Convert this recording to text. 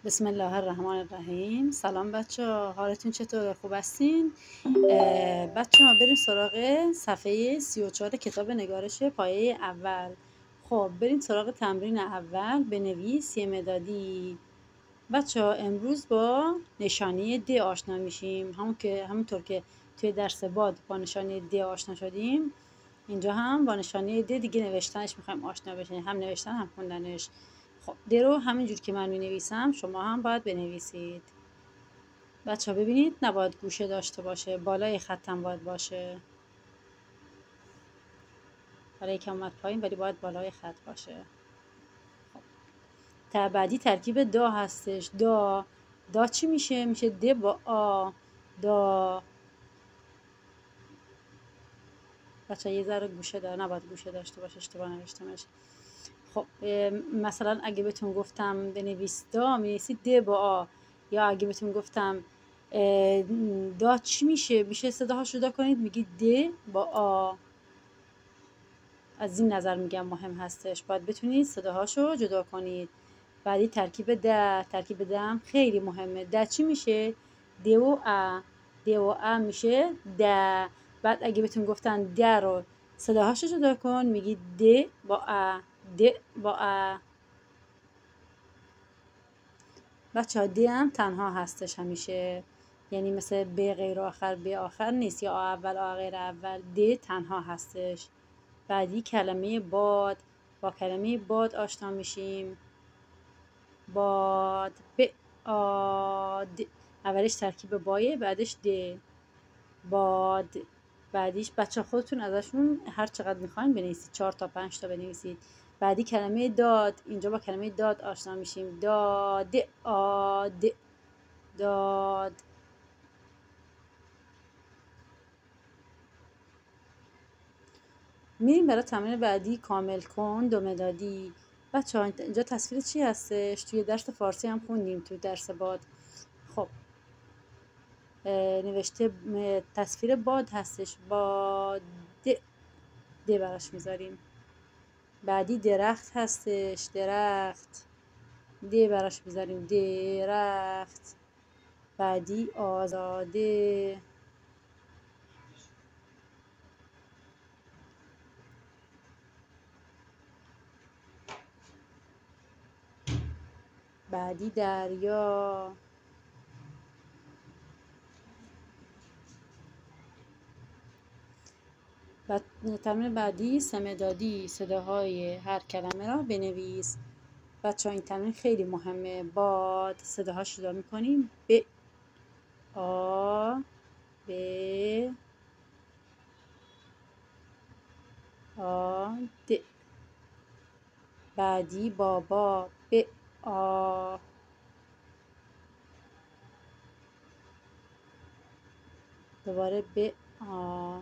بسم الله الرحمن الرحیم. سلام بچه ها، حالتون چطوره؟ خوب هستین؟ بچه ها بریم سراغ صفحه 34 کتاب نگارش پایه اول. خب بریم سراغ تمرین اول. بنویس یه مدادی. بچه ها امروز با نشانی د آشنا میشیم، همونطور که توی درس باد با نشانی د آشنا شدیم، اینجا هم با نشانی د دیگه نوشتنش میخوایم آشنا بشیم، هم نوشتن هم خوندنش. خب د رو همینجور که من مینویسم شما هم باید بنویسید. بچه ها ببینید نباید گوشه داشته باشه، بالای خطم باید باشه. برای یکم اومد پایین ولی باید بالای خط باشه. خب بعدی ترکیب دا هستش. دا چی میشه؟ میشه د با آ. دا. بچه یه ذره گوشه داره، نباید گوشه داشته باشه، اشتباه نوشتمش. خب مثلا اگه بهتون گفتم بنویس دا، می‌نویسید د با آ. یا اگه بهتون گفتم دا چی میشه؟ میشه صداهاش جدا کنید، میگید د با آ. از این نظر میگم مهم هستش، باید بتونید صداهاشو جدا کنید. بعدی ترکیب د هم خیلی مهمه. د چی میشه؟ د و ا. د و ا میشه د. بعد اگه بهتون گفتن د رو صداهاشو جدا کن، میگید د با ا. د با ا. بچه ها د هم تنها هستش همیشه، یعنی مثل ب غیر آخر ب آخر نیست، یا آ اول آ غیر اول. د تنها هستش. بعدی کلمه باد. با کلمه باد آشنا میشیم. باد ب آد. اولش ترکیب بایه، بعدش د. باد. بعدیش بچه خودتون ازشون هر چقدر میخواین بنویسید، 4 تا 5 تا بنویسید. بعدی کلمه داد. اینجا با کلمه داد آشنا میشیم. داد آد. داد. میریم برای تمرین بعدی. کامل کن دو مدادی. بچه ها اینجا تصویر چی هستش؟ توی درس فارسی هم خوندیم، توی درس باد. خب نوشته تصویر باد هستش. باد. د براش میذاریم. بعدی درخت هستش. درخت. د براش میذاریم. درخت. بعدی آزاده. بعدی دریا. تمرین بعدی سه مدادی. صداهای هر کلمه را بنویس. بچه ها این تمرین خیلی مهمه. باد صداهاش جدا میکنیم. ب آ ب آ د. بعدی بابا. ب آ. دوباره ب آ.